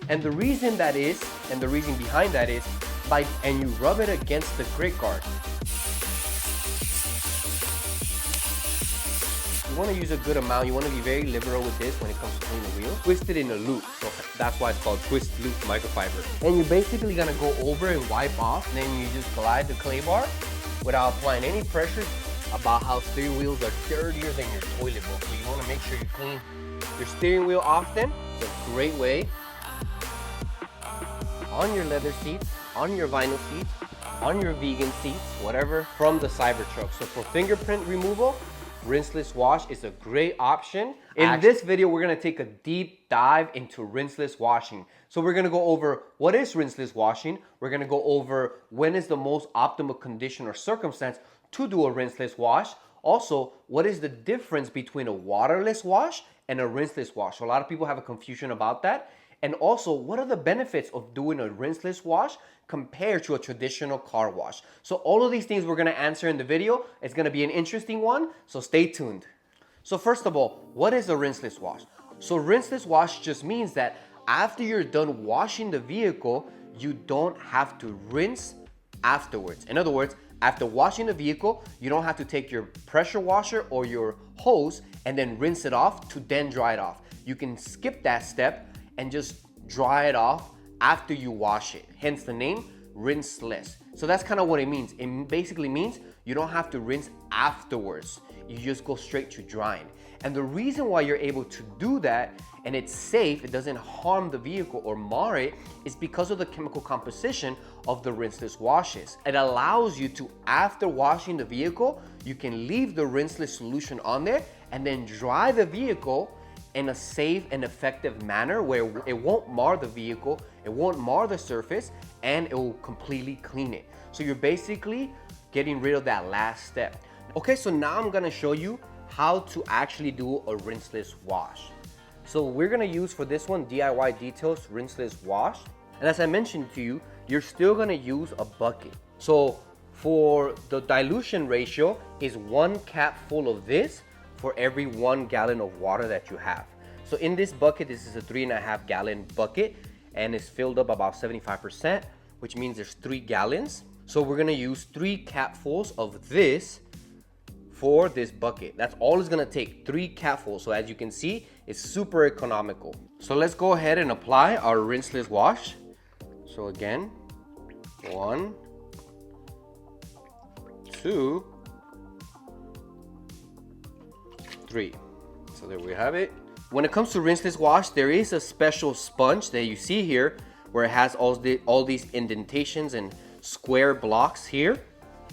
And the reason that is, and the reason behind that is, and you rub it against the grit guard. You want to use a good amount. You want to be very liberal with this when it comes to cleaning the wheel. Twist it in a loop, so that's why it's called twist loop microfiber. And you're basically gonna go over and wipe off, and then you just glide the clay bar without applying any pressure. About how steering wheels are dirtier than your toilet bowl, so you want to make sure you clean your steering wheel often. It's a great way on your leather seats, on your vinyl seats, on your vegan seats, whatever, from the Cybertruck. So for fingerprint removal, Rinseless Wash is a great option. In this video, we're gonna take a deep dive into rinseless washing. So we're gonna go over what is rinseless washing. We're gonna go over when is the most optimal condition or circumstance to do a rinseless wash. Also, what is the difference between a waterless wash and a rinseless wash? So a lot of people have a confusion about that. And also, what are the benefits of doing a rinseless wash compared to a traditional car wash? So all of these things we're gonna answer in the video. It's gonna be an interesting one, so stay tuned. So first of all, what is a rinseless wash? So rinseless wash just means that after you're done washing the vehicle, you don't have to rinse afterwards. In other words, after washing the vehicle, you don't have to take your pressure washer or your hose and then rinse it off to then dry it off. You can skip that step and just dry it off after you wash it. Hence the name, rinseless. So that's kind of what it means. It basically means you don't have to rinse afterwards. You just go straight to drying. And the reason why you're able to do that, and it's safe, it doesn't harm the vehicle or mar it, is because of the chemical composition of the rinseless washes. It allows you to, after washing the vehicle, you can leave the rinseless solution on there and then dry the vehicle in a safe and effective manner where it won't mar the vehicle, it won't mar the surface, and it will completely clean it. So you're basically getting rid of that last step. Okay, so now I'm gonna show you how to actually do a rinseless wash. So we're gonna use for this one, DIY Details Rinseless Wash. And as I mentioned to you, you're still gonna use a bucket. So for the dilution ratio is 1 cap full of this for every 1 gallon of water that you have. So in this bucket, this is a 3.5 gallon bucket and it's filled up about 75%, which means there's 3 gallons. So we're gonna use 3 capfuls of this for this bucket. That's all it's gonna take, 3 capfuls. So as you can see, it's super economical. So let's go ahead and apply our rinseless wash. So again, 1, 2, 3. So there we have it. When it comes to rinseless wash, there is a special sponge that you see here where it has all these indentations and square blocks here.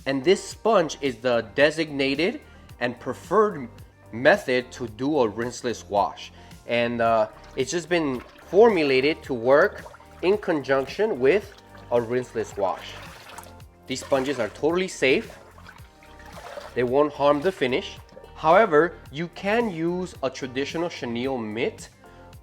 And this sponge is the designated and preferred method to do a rinseless wash. And it's just been formulated to work in conjunction with a rinseless wash. These sponges are totally safe. They won't harm the finish. However, you can use a traditional chenille mitt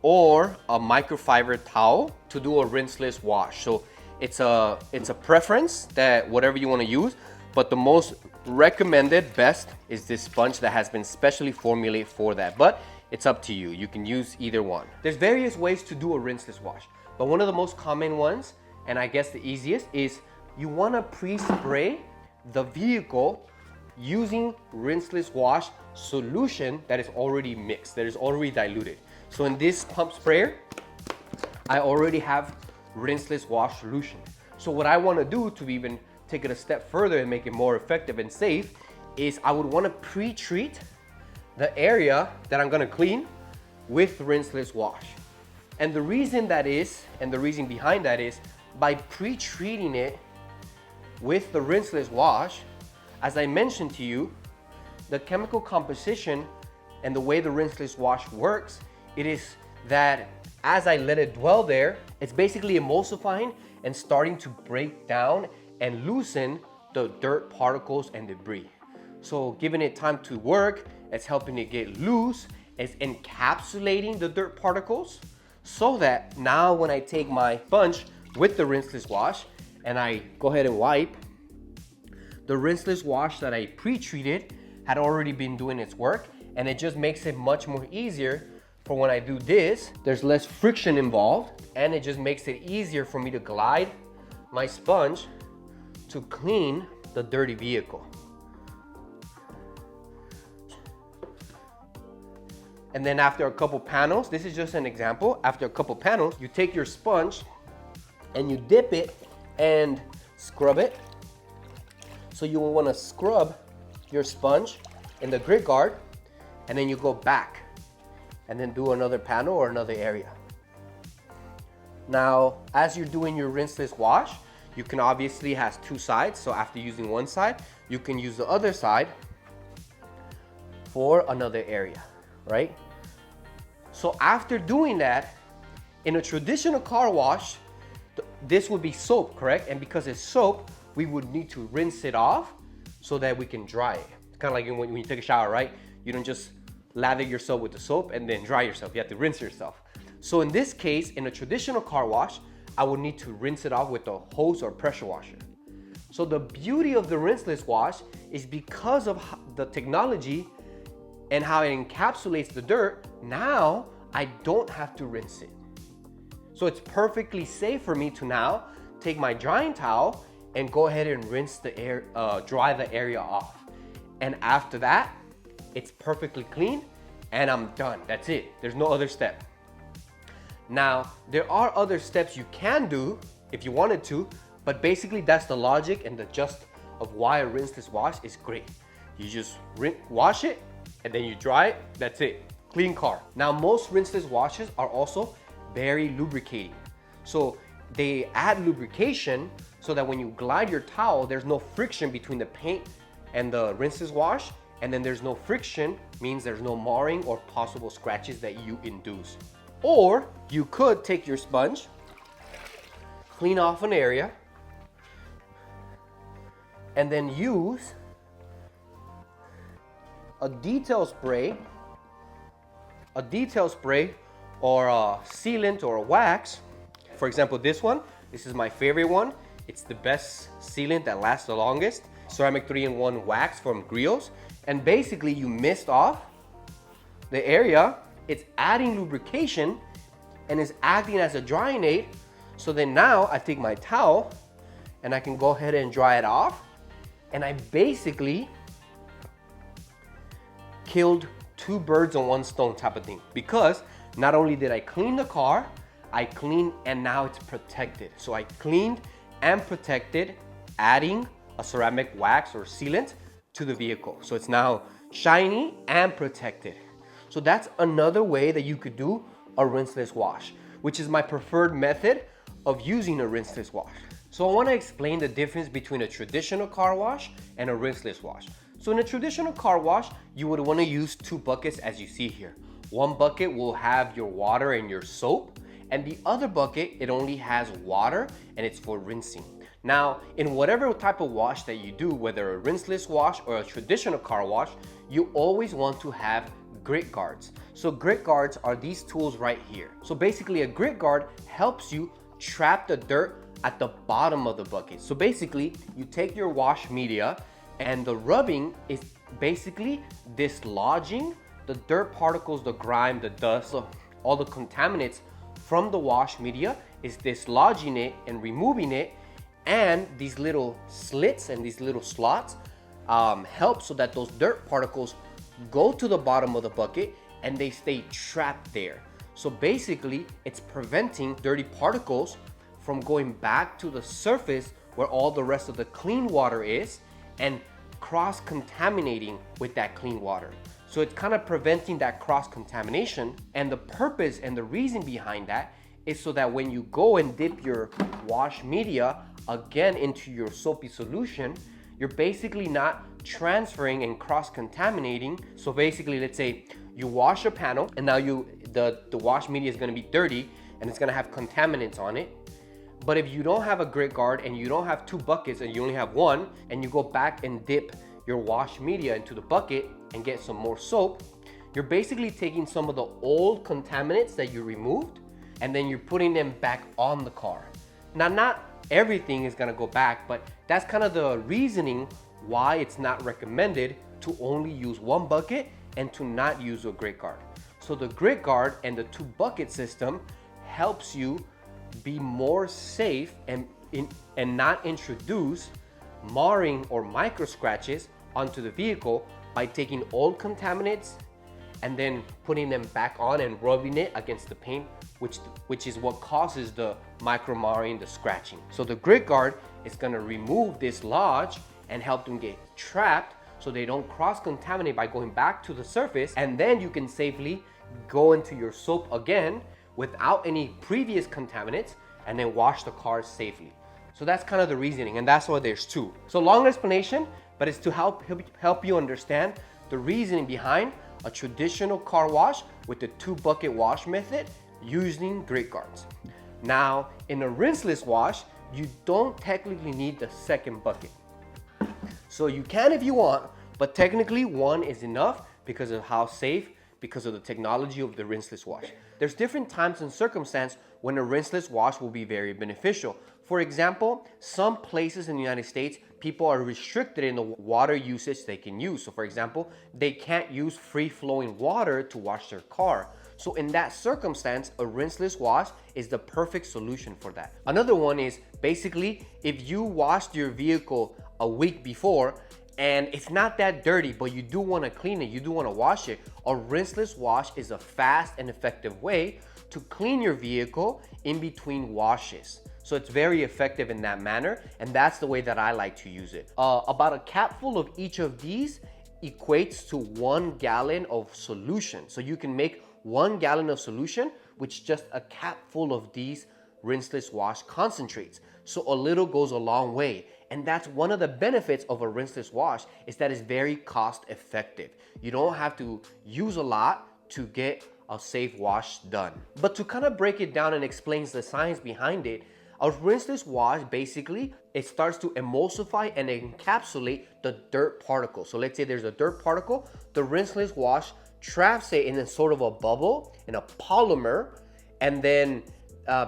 or a microfiber towel to do a rinseless wash. So it's a preference that whatever you want to use, but the most recommended best is this sponge that has been specially formulated for that. But it's up to you. You can use either one. There's various ways to do a rinseless wash, but one of the most common ones, and I guess the easiest, is you want to pre-spray the vehicle using rinseless wash solution that is already mixed, that is already diluted. So in this pump sprayer, I already have rinseless wash solution. So what I want to do to even take it a step further and make it more effective and safe is I would want to pre-treat the area that I'm going to clean with rinseless wash. And the reason that is, and the reason behind that is, by pre-treating it with the rinseless wash, as I mentioned to you, the chemical composition and the way the rinseless wash works, it is that as I let it dwell there, it's basically emulsifying and starting to break down and loosen the dirt particles and debris. So giving it time to work, it's helping it get loose, it's encapsulating the dirt particles, so that now when I take my sponge with the rinseless wash and I go ahead and wipe, the rinseless wash that I pre-treated had already been doing its work, and it just makes it much more easier for when I do this, there's less friction involved, and it just makes it easier for me to glide my sponge to clean the dirty vehicle. And then after a couple panels, this is just an example, after a couple panels, you take your sponge and you dip it and scrub it. So you will want to scrub your sponge in the grit guard, and then you go back and then do another panel or another area. Now, as you're doing your rinseless wash, you can obviously have two sides. So after using one side, you can use the other side for another area, right? So after doing that, in a traditional car wash, this would be soap, correct? And because it's soap, we would need to rinse it off so that we can dry it. It's kind of like when you take a shower, right? You don't just lather yourself with the soap and then dry yourself. You have to rinse yourself. So in this case, in a traditional car wash, I would need to rinse it off with a hose or pressure washer. So the beauty of the rinseless wash is because of the technology and how it encapsulates the dirt, now I don't have to rinse it. So it's perfectly safe for me to now take my drying towel and go ahead and rinse the air, dry the area off. And after that, it's perfectly clean and I'm done. That's it. There's no other step. Now, there are other steps you can do if you wanted to, but basically that's the logic and the gist of why a rinseless wash is great. You just wash it and then you dry it. That's it. Clean car. Now, most rinseless washes are also very lubricating. So they add lubrication so that when you glide your towel, there's no friction between the paint and the rinseless wash. And then there's no friction, means there's no marring or possible scratches that you induce. Or you could take your sponge, clean off an area, and then use a detail spray or a sealant or a wax. For example, this is my favorite one. It's the best sealant that lasts the longest. Ceramic 3-in-1 wax from Griot's. And basically you mist off the area. It's adding lubrication and is acting as a drying aid. So then now I take my towel and I can go ahead and dry it off. And I basically killed two birds on one stone type of thing, because not only did I clean the car, I cleaned and now it's protected. So I cleaned and protected, adding a ceramic wax or sealant to the vehicle. So it's now shiny and protected. So that's another way that you could do a rinseless wash, which is my preferred method of using a rinseless wash. So I want to explain the difference between a traditional car wash and a rinseless wash. So in a traditional car wash, you would want to use two buckets as you see here. One bucket will have your water and your soap, and the other bucket, it only has water and it's for rinsing. Now, in whatever type of wash that you do, whether a rinseless wash or a traditional car wash, you always want to have grit guards. So grit guards are these tools right here. So basically a grit guard helps you trap the dirt at the bottom of the bucket. So basically you take your wash media and the rubbing is basically dislodging the dirt particles, the grime, the dust, all the contaminants from the wash media is dislodging it and removing it. And these little slits and these little slots help so that those dirt particles go to the bottom of the bucket and they stay trapped there. So basically it's preventing dirty particles from going back to the surface where all the rest of the clean water is and cross-contaminating with that clean water. So it's kind of preventing that cross-contamination, and the purpose and the reason behind that is so that when you go and dip your wash media again into your soapy solution, you're basically not transferring and cross-contaminating. So basically, let's say you wash a panel and now the wash media is going to be dirty and it's going to have contaminants on it. But if you don't have a grit guard and you don't have two buckets and you only have one, and you go back and dip your wash media into the bucket and get some more soap, you're basically taking some of the old contaminants that you removed and then you're putting them back on the car. Now, not everything is gonna go back, but that's kind of the reasoning why it's not recommended to only use one bucket and to not use a grit guard. So the grit guard and the 2-bucket system helps you be more safe and not introduce marring or micro scratches onto the vehicle by taking old contaminants and then putting them back on and rubbing it against the paint, which is what causes the micro marring, the scratching. So the grit guard is gonna remove this lodge and help them get trapped so they don't cross-contaminate by going back to the surface, and then you can safely go into your soap again without any previous contaminants and then wash the car safely. So that's kind of the reasoning, and that's why there's 2. So long explanation, but it's to help you understand the reasoning behind a traditional car wash with the 2-bucket wash method using grit guards. Now, in a rinseless wash, you don't technically need the 2nd bucket. So you can if you want, but technically 1 is enough because of how safe, because of the technology of the rinseless wash. There's different times and circumstances when a rinseless wash will be very beneficial. For example, some places in the United States, people are restricted in the water usage they can use. So for example, they can't use free-flowing water to wash their car. So in that circumstance, a rinseless wash is the perfect solution for that. Another one is basically if you washed your vehicle a week before and it's not that dirty, but you do want to clean it, you do want to wash it, a rinseless wash is a fast and effective way to clean your vehicle in between washes. So it's very effective in that manner, and that's the way that I like to use it. About a capful of each of these equates to 1 gallon of solution. So you can make 1 gallon of solution, which is just a capful of these rinseless wash concentrates. So a little goes a long way. And that's one of the benefits of a rinseless wash, is that it's very cost effective. You don't have to use a lot to get a safe wash done. But to kind of break it down and explain the science behind it, a rinseless wash, basically, it starts to emulsify and encapsulate the dirt particle. So let's say there's a dirt particle, the rinseless wash traps it in a sort of a bubble, in a polymer, and then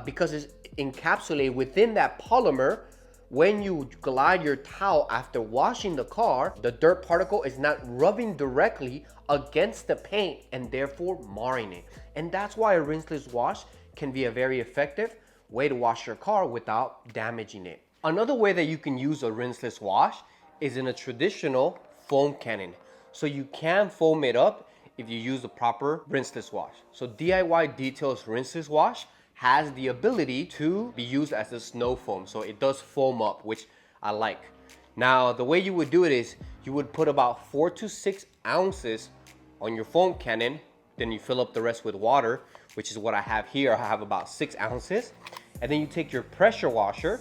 because it's encapsulated within that polymer, when you glide your towel after washing the car, the dirt particle is not rubbing directly against the paint and therefore marring it. And that's why a rinseless wash can be a very effective way to wash your car without damaging it. Another way that you can use a rinseless wash is in a traditional foam cannon. So you can foam it up if you use the proper rinseless wash. So DIY Details Rinseless Wash has the ability to be used as a snow foam. So it does foam up, which I like. Now, the way you would do it is you would put about 4 to 6 ounces on your foam cannon, then you fill up the rest with water, which is what I have here. I have about 6 ounces. And then you take your pressure washer,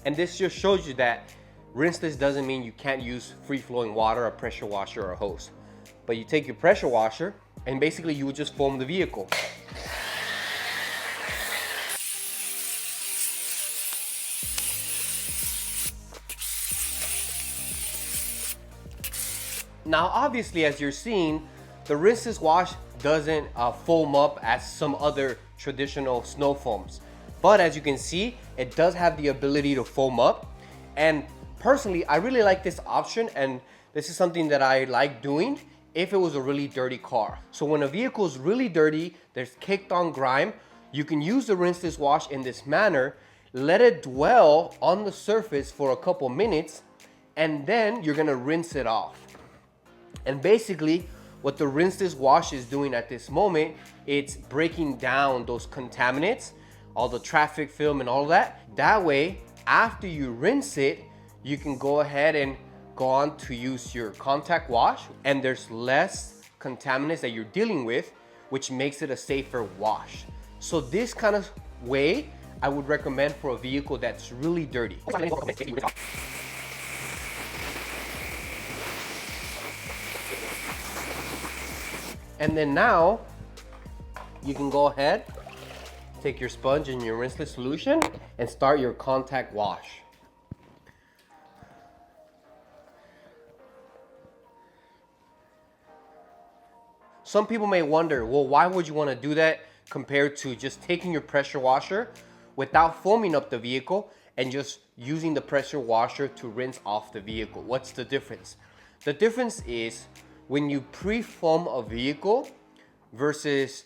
and this just shows you that rinseless doesn't mean you can't use free-flowing water, a pressure washer, or a hose. But you take your pressure washer, and basically you would just foam the vehicle. Now, obviously, as you're seeing, the rinseless wash doesn't foam up as some other traditional snow foams. But as you can see, it does have the ability to foam up. And personally, I really like this option, and this is something that I like doing if it was a really dirty car. So when a vehicle is really dirty, there's caked on grime, you can use the rinseless wash in this manner, let it dwell on the surface for a couple minutes, and then you're gonna rinse it off. And basically, what the rinseless wash is doing at this moment, it's breaking down those contaminants, all the traffic film and all that. That way, after you rinse it, you can go ahead and go on to use your contact wash, and there's less contaminants that you're dealing with, which makes it a safer wash. So this kind of way, I would recommend for a vehicle that's really dirty. And then now, you can go ahead, take your sponge and your rinseless solution, and start your contact wash. Some people may wonder, well, why would you want to do that compared to just taking your pressure washer without foaming up the vehicle and just using the pressure washer to rinse off the vehicle? What's the difference? The difference is when you pre-foam a vehicle versus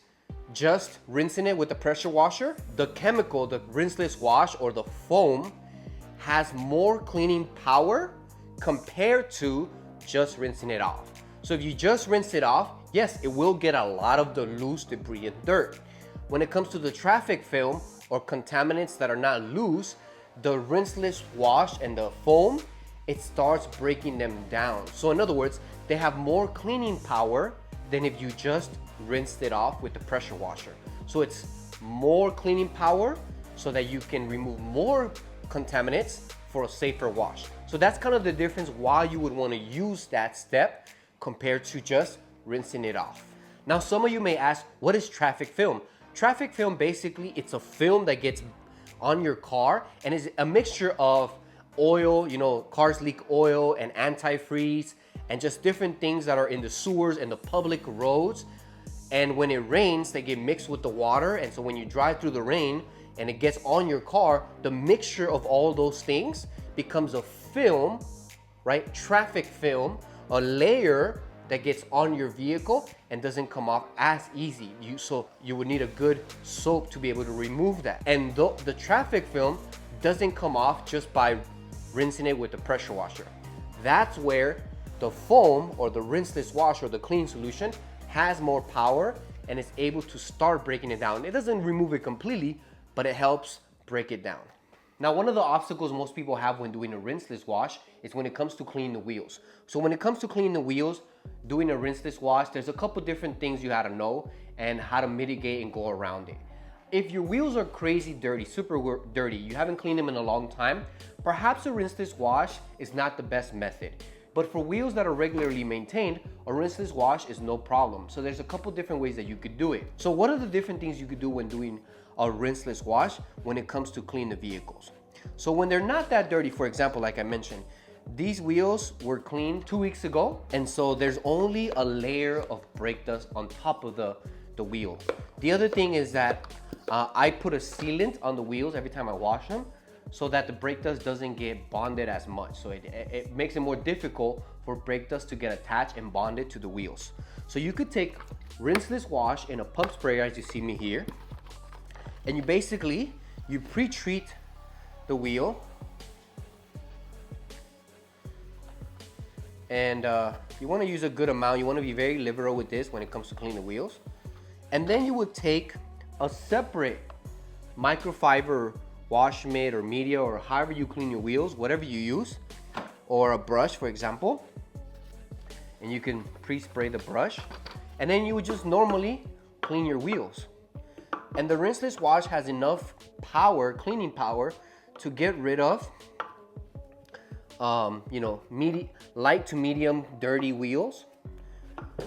just rinsing it with the pressure washer, the chemical, the rinseless wash or the foam has more cleaning power compared to just rinsing it off. So if you just rinse it off, yes, it will get a lot of the loose debris and dirt. When it comes to the traffic film or contaminants that are not loose, the rinseless wash and the foam, it starts breaking them down. So in other words, they have more cleaning power than if you just rinsed it off with the pressure washer. So it's more cleaning power so that you can remove more contaminants for a safer wash. So that's kind of the difference why you would want to use that step compared to just rinsing it off. Now, some of you may ask, what is traffic film? Traffic film, basically, it's a film that gets on your car and is a mixture of oil, you know, cars leak oil and antifreeze and just different things that are in the sewers and the public roads. And when it rains, they get mixed with the water. And so when you drive through the rain and it gets on your car, the mixture of all those things becomes a film, right? Traffic film, a layer that gets on your vehicle and doesn't come off as easy. So you would need a good soap to be able to remove that. And the traffic film doesn't come off just by rinsing it with the pressure washer. That's where the foam or the rinseless wash or the clean solution has more power and is able to start breaking it down. It doesn't remove it completely, but it helps break it down. Now, one of the obstacles most people have when doing a rinseless wash is when it comes to cleaning the wheels. So when it comes to cleaning the wheels, doing a rinseless wash, there's a couple different things you gotta know and how to mitigate and go around it. If your wheels are crazy dirty, super dirty, you haven't cleaned them in a long time, perhaps a rinseless wash is not the best method. But for wheels that are regularly maintained, a rinseless wash is no problem. So there's a couple different ways that you could do it. So what are the different things you could do when doing a rinseless wash when it comes to clean the vehicles? So when they're not that dirty, for example, like I mentioned, these wheels were cleaned 2 weeks ago, and so there's only a layer of brake dust on top of the wheel. The other thing is that I put a sealant on the wheels every time I wash them so that the brake dust doesn't get bonded as much. So it makes it more difficult for brake dust to get attached and bonded to the wheels. So you could take rinseless wash in a pump sprayer, as you see me here, and you pre-treat the wheel, and you want to use a good amount. You want to be very liberal with this when it comes to cleaning the wheels. And then you would take a separate microfiber wash mitt or media or however you clean your wheels, whatever you use, or a brush, for example, and you can pre-spray the brush, and then you would just normally clean your wheels. And the rinseless wash has enough power, cleaning power, to get rid of light to medium dirty wheels.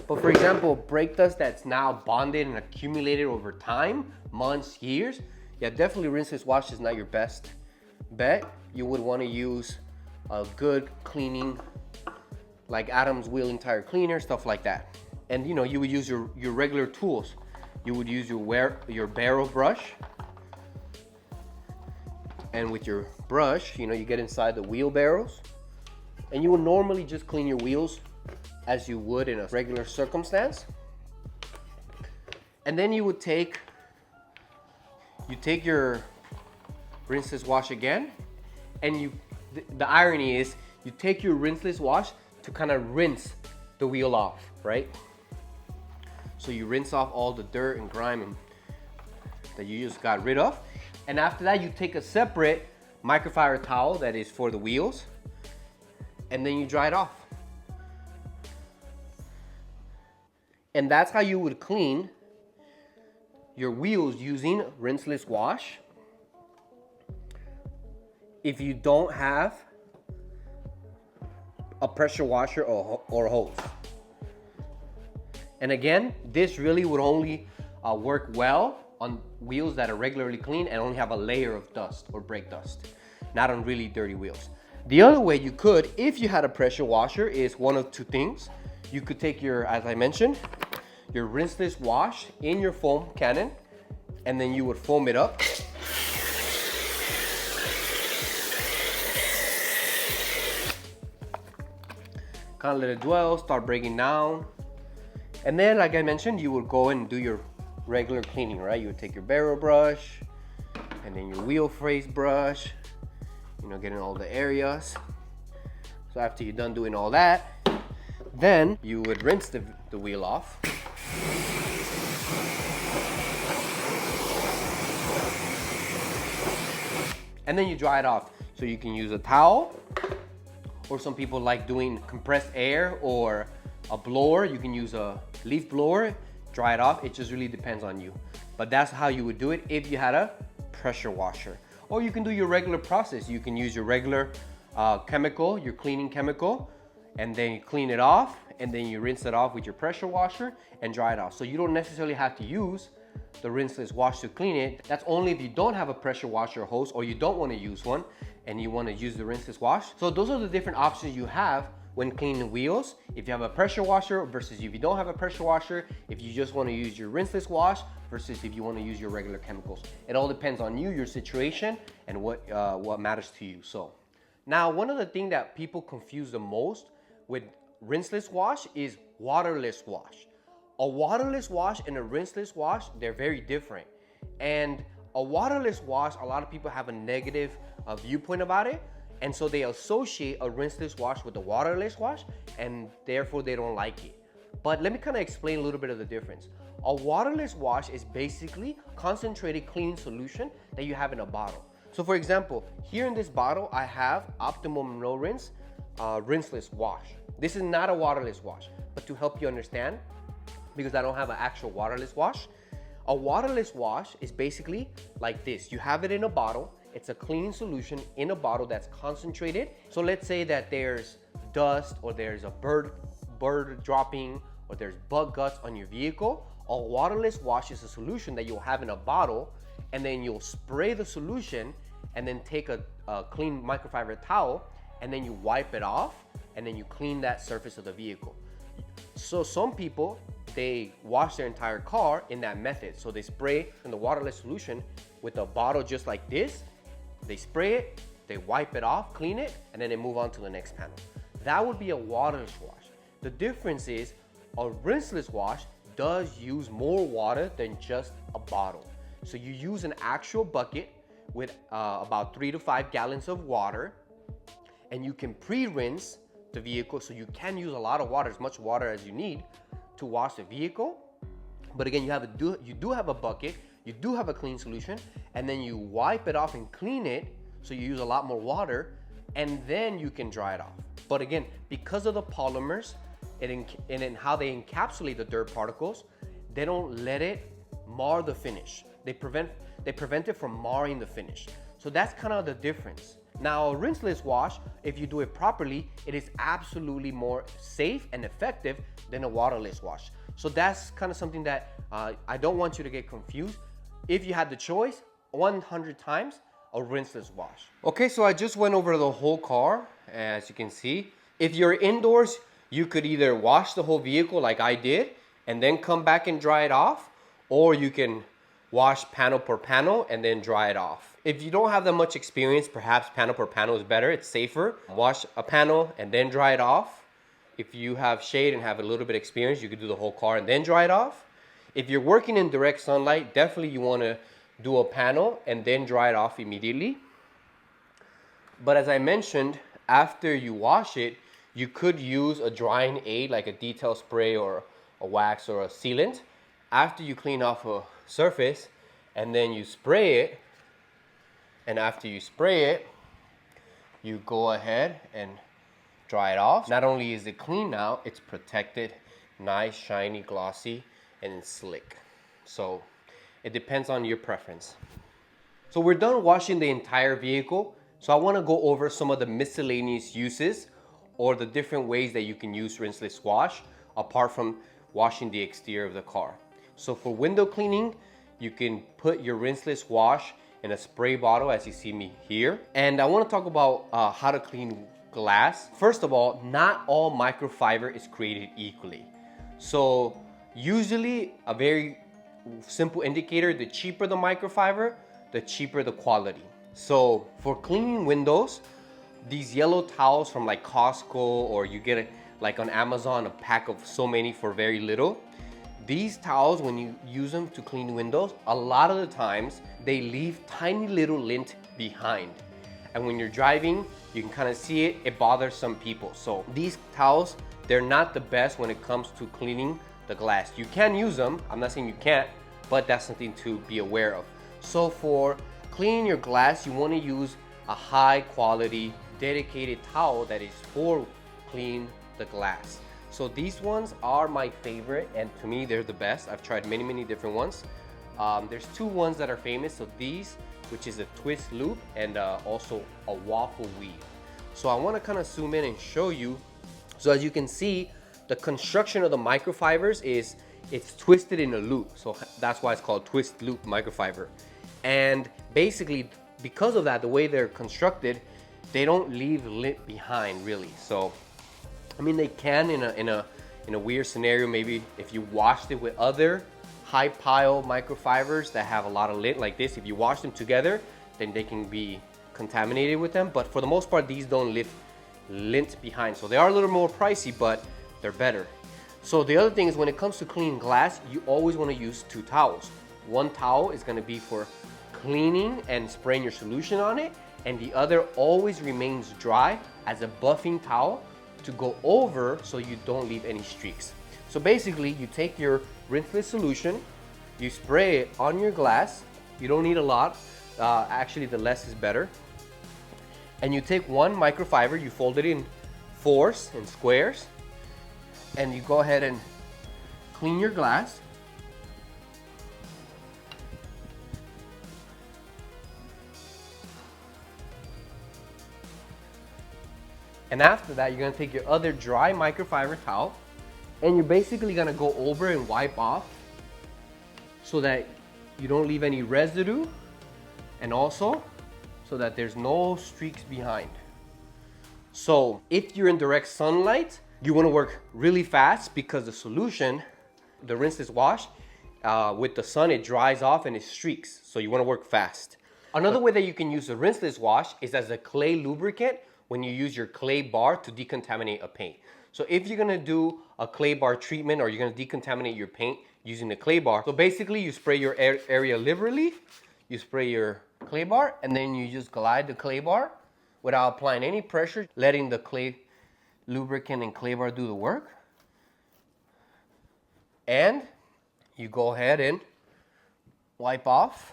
But for example, brake dust that's now bonded and accumulated over time, months, years, yeah, definitely rinseless wash is not your best bet. You would want to use a good cleaning, like Adam's wheel and tire cleaner, stuff like that. And you would use your regular tools. You would use your barrel brush, and with your brush, you get inside the wheel barrels, and you would normally just clean your wheels as you would in a regular circumstance. And then you would take your rinseless wash again, and the irony is you take your rinseless wash to kind of rinse the wheel off, right? So you rinse off all the dirt and grime that you just got rid of. And after that, you take a separate microfiber towel that is for the wheels, and then you dry it off. And that's how you would clean your wheels using rinseless wash if you don't have a pressure washer or hose. And again, this really would only work well on wheels that are regularly clean and only have a layer of dust or brake dust, not on really dirty wheels. The other way you could, if you had a pressure washer, is one of two things. You could take as I mentioned, your rinseless wash in your foam cannon, and then you would foam it up. Kind of let it dwell, start breaking down. And then, like I mentioned, you would go and do your regular cleaning, right? You would take your barrel brush and then your wheel face brush, you know, getting all the areas. So after you're done doing all that, then you would rinse the wheel off. And then you dry it off. So you can use a towel, or some people like doing compressed air or a blower. You can use a leaf blower, dry it off. It just really depends on you. But that's how you would do it if you had a pressure washer. Or you can do your regular process. You can use your regular chemical, your cleaning chemical, and then you clean it off, and then you rinse it off with your pressure washer and dry it off. So you don't necessarily have to use the rinseless wash to clean it. That's only if you don't have a pressure washer hose, or you don't want to use one and you want to use the rinseless wash. So those are the different options you have when cleaning wheels. If you have a pressure washer versus if you don't have a pressure washer, if you just want to use your rinseless wash versus if you want to use your regular chemicals. It all depends on you, your situation, and what matters to you. So now, one of the things that people confuse the most with rinseless wash is waterless wash. A waterless wash and a rinseless wash, they're very different. And a waterless wash, a lot of people have a negative viewpoint about it. And so they associate a rinseless wash with a waterless wash, and therefore they don't like it. But let me kind of explain a little bit of the difference. A waterless wash is basically concentrated cleaning solution that you have in a bottle. So for example, here in this bottle, I have Optimum No Rinse Rinseless Wash. This is not a waterless wash, but to help you understand, because I don't have an actual waterless wash, a waterless wash is basically like this. You have it in a bottle. It's a cleaning solution in a bottle that's concentrated. So let's say that there's dust, or there's a bird dropping, or there's bug guts on your vehicle. A waterless wash is a solution that you'll have in a bottle, and then you'll spray the solution and then take a clean microfiber towel, and then you wipe it off, and then you clean that surface of the vehicle. So some people, they wash their entire car in that method. So they spray in the waterless solution with a bottle just like this. They spray it, they wipe it off, clean it, and then they move on to the next panel. That would be a waterless wash. The difference is a rinseless wash does use more water than just a bottle. So you use an actual bucket with about 3 to 5 gallons of water, and you can pre-rinse the vehicle. So you can use a lot of water, as much water as you need to wash the vehicle. But again, you do have a bucket, you do have a clean solution, and then you wipe it off and clean it. So you use a lot more water, and then you can dry it off. But again, because of the polymers and in how they encapsulate the dirt particles, they don't let it mar the finish. They prevent it from marring the finish. So that's kind of the difference. Now, a rinseless wash, if you do it properly, it is absolutely more safe and effective than a waterless wash. So that's kind of something that I don't want you to get confused. If you had the choice, 100 times, a rinseless wash. Okay, so I just went over the whole car, as you can see. If you're indoors, you could either wash the whole vehicle like I did, and then come back and dry it off, or you can wash panel per panel and then dry it off. If you don't have that much experience, perhaps panel per panel is better, it's safer. Wash a panel and then dry it off. If you have shade and have a little bit of experience, you could do the whole car and then dry it off. If you're working in direct sunlight, definitely you want to do a panel and then dry it off immediately. But as I mentioned, after you wash it, you could use a drying aid like a detail spray or a wax or a sealant after you clean off a surface, and then you spray it. And after you spray it, you go ahead and dry it off. Not only is it clean now, it's protected, nice, shiny, glossy, and slick. So it depends on your preference. So we're done washing the entire vehicle. So I want to go over some of the miscellaneous uses or the different ways that you can use rinseless wash apart from washing the exterior of the car. So for window cleaning, you can put your rinseless wash in a spray bottle, as you see me here. And I want to talk about how to clean glass. First of all, not all microfiber is created equally. So usually a very simple indicator, the cheaper the microfiber, the cheaper the quality. So for cleaning windows, these yellow towels from like Costco, or you get like on Amazon, a pack of so many for very little. These towels, when you use them to clean windows, a lot of the times they leave tiny little lint behind. And when you're driving, you can kind of see it, it bothers some people. So these towels, they're not the best when it comes to cleaning the glass. You can use them, I'm not saying you can't, but that's something to be aware of. So for cleaning your glass, you want to use a high quality dedicated towel that is for clean the glass. So these ones are my favorite, and to me they're the best. I've tried many different ones. There's two ones that are famous. So these, which is a twist loop, and also a waffle weave. So I want to kind of zoom in and show you. So as you can see, the construction of the microfibers is it's twisted in a loop. So that's why it's called twist loop microfiber. And basically, because of that, the way they're constructed, they don't leave lint behind really. So I mean, they can in a weird scenario, maybe if you washed it with other high pile microfibers that have a lot of lint like this, if you wash them together, then they can be contaminated with them. But for the most part, these don't leave lint behind. So they are a little more pricey, but they're better. So the other thing is, when it comes to cleaning glass, you always want to use two towels. One towel is going to be for cleaning and spraying your solution on it, and the other always remains dry as a buffing towel to go over so you don't leave any streaks. So basically, you take your rinseless solution, you spray it on your glass. You don't need a lot. Actually, the less is better. And you take one microfiber, you fold it in fours and squares, and you go ahead and clean your glass. And after that, you're gonna take your other dry microfiber towel, and you're basically gonna go over and wipe off so that you don't leave any residue, and also so that there's no streaks behind. So if you're in direct sunlight, you wanna work really fast, because the solution, the rinseless wash, with the sun, it dries off and it streaks. So you wanna work fast. Another way that you can use the rinseless wash is as a clay lubricant when you use your Claybar to decontaminate a paint. So if you're gonna do a Claybar treatment, or you're gonna decontaminate your paint using the Claybar, so basically you spray your area liberally, you spray your Claybar, and then you just glide the Claybar without applying any pressure, letting the clay lubricant and Claybar do the work. And you go ahead and wipe off,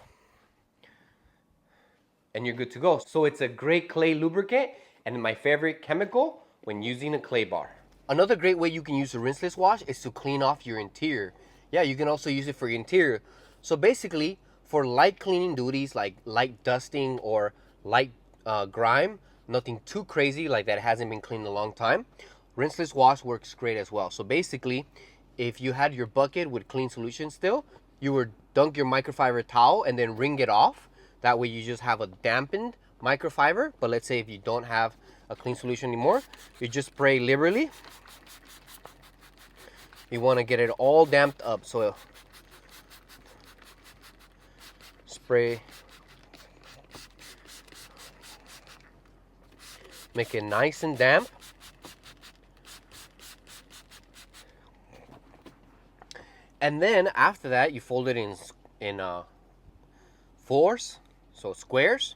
and you're good to go. So it's a great clay lubricant, and my favorite chemical when using a Claybar. Another great way you can use the rinseless wash is to clean off your interior. Yeah, you can also use it for your interior. So basically, for light cleaning duties like light dusting or light grime, nothing too crazy like that hasn't been cleaned in a long time, rinseless wash works great as well. So basically, if you had your bucket with clean solution still, you would dunk your microfiber towel and then wring it off. That way you just have a dampened microfiber. But let's say if you don't have a clean solution anymore, you just spray liberally. You want to get it all damped up, so spray, make it nice and damp. And then after that, you fold it in fours, so squares.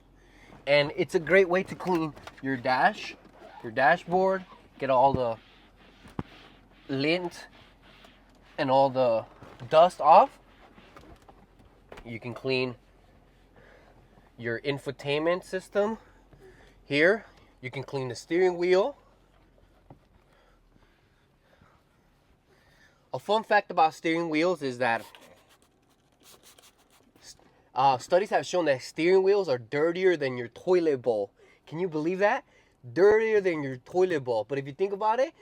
And it's a great way to clean your dashboard, get all the lint and all the dust off. You can clean your infotainment system here. You can clean the steering wheel. A fun fact about steering wheels is that studies have shown that steering wheels are dirtier than your toilet bowl. Can you believe that? Dirtier than your toilet bowl. But if you think about it,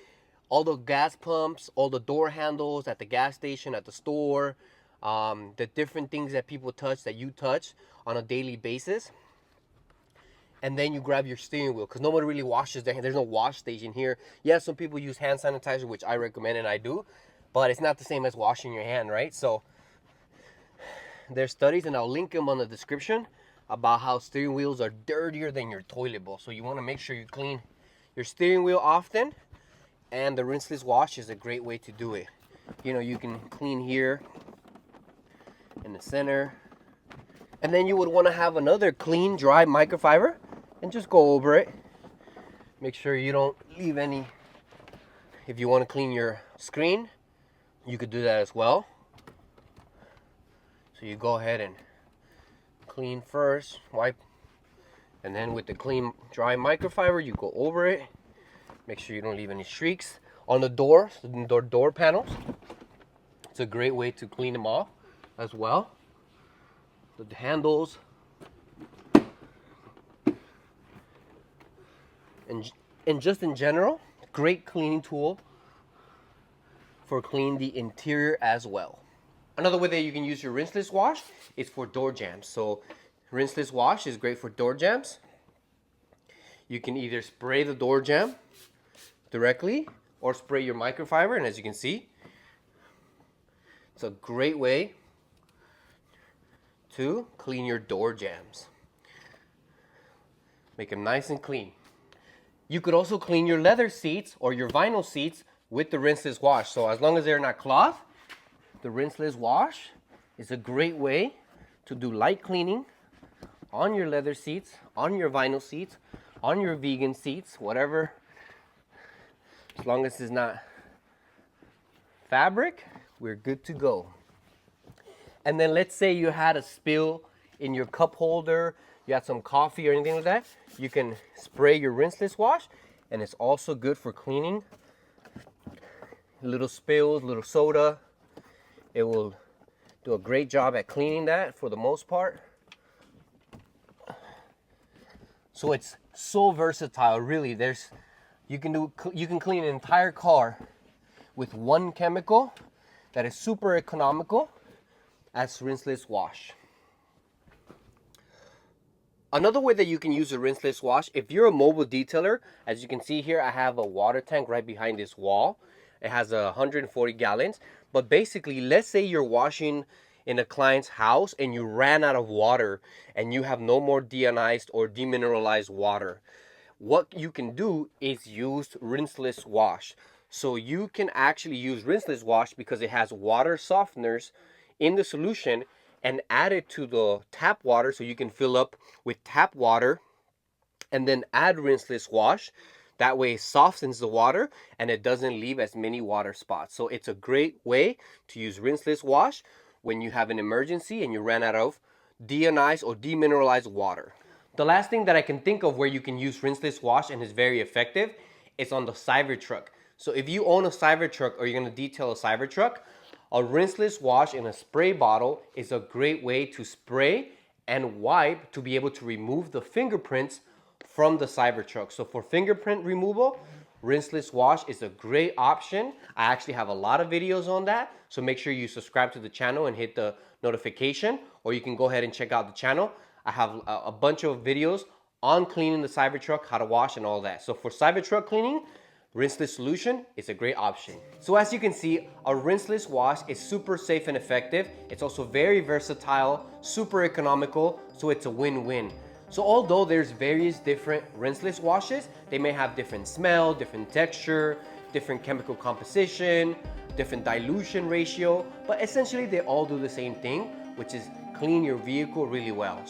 all the gas pumps, all the door handles at the gas station, at the store, the different things that people touch, that you touch on a daily basis. And then you grab your steering wheel, because nobody really washes their hand. There's no wash station here. Yeah, some people use hand sanitizer, which I recommend and I do, but it's not the same as washing your hand, right? So there's studies, and I'll link them on the description, about how steering wheels are dirtier than your toilet bowl. So you want to make sure you clean your steering wheel often. And the rinseless wash is a great way to do it. You know, you can clean here in the center. And then you would want to have another clean, dry microfiber and just go over it. Make sure you don't leave any. If you want to clean your screen, you could do that as well. So you go ahead and clean first, wipe, and then with the clean, dry microfiber, you go over it. Make sure you don't leave any streaks on the doors, the door panels. It's a great way to clean them off as well. The handles. And just in general, great cleaning tool for cleaning the interior as well. Another way that you can use your rinseless wash is for door jambs. So rinseless wash is great for door jambs. You can either spray the door jamb directly or spray your microfiber, and as you can see, it's a great way to clean your door jambs. Make them nice and clean. You could also clean your leather seats or your vinyl seats with the rinseless wash. So as long as they're not cloth, the rinseless wash is a great way to do light cleaning on your leather seats, on your vinyl seats, on your vegan seats, whatever. As long as it's not fabric, we're good to go. And then let's say you had a spill in your cup holder, you had some coffee or anything like that, you can spray your rinseless wash, and it's also good for cleaning little spills, little soda. It will do a great job at cleaning that for the most part. So it's so versatile, really. You can clean an entire car with one chemical that is super economical as rinseless wash. Another way that you can use a rinseless wash, if you're a mobile detailer, as you can see here, I have a water tank right behind this wall. It has 140 gallons. But basically, let's say you're washing in a client's house and you ran out of water and you have no more deionized or demineralized water. What you can do is use rinseless wash. So you can actually use rinseless wash because it has water softeners in the solution, and add it to the tap water, so you can fill up with tap water and then add rinseless wash. That way it softens the water and it doesn't leave as many water spots. So it's a great way to use rinseless wash when you have an emergency and you ran out of deionized or demineralized water. The last thing that I can think of where you can use rinseless wash and is very effective is on the Cybertruck. So if you own a Cybertruck or you're going to detail a Cybertruck, a rinseless wash in a spray bottle is a great way to spray and wipe to be able to remove the fingerprints from the Cybertruck. So for fingerprint removal, rinseless wash is a great option. I actually have a lot of videos on that. So make sure you subscribe to the channel and hit the notification, or you can go ahead and check out the channel. I have a bunch of videos on cleaning the Cybertruck, how to wash and all that. So for Cybertruck cleaning, rinseless solution is a great option. So as you can see, a rinseless wash is super safe and effective. It's also very versatile, super economical, so it's a win-win. So although there's various different rinseless washes, they may have different smell, different texture, different chemical composition, different dilution ratio, but essentially they all do the same thing, which is clean your vehicle really well.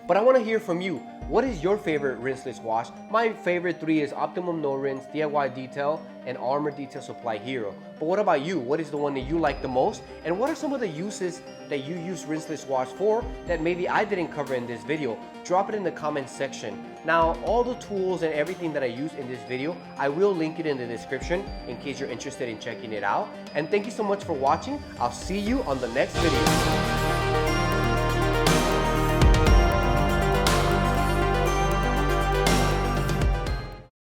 But I want to hear from you. What is your favorite rinseless wash? My favorite 3 is Optimum No Rinse, DIY Detail, and Armor Detail Supply Hero. But what about you? What is the one that you like the most? And what are some of the uses that you use rinseless wash for that maybe I didn't cover in this video? Drop it in the comment section. Now, all the tools and everything that I use in this video, I will link it in the description in case you're interested in checking it out. And thank you so much for watching. I'll see you on the next video.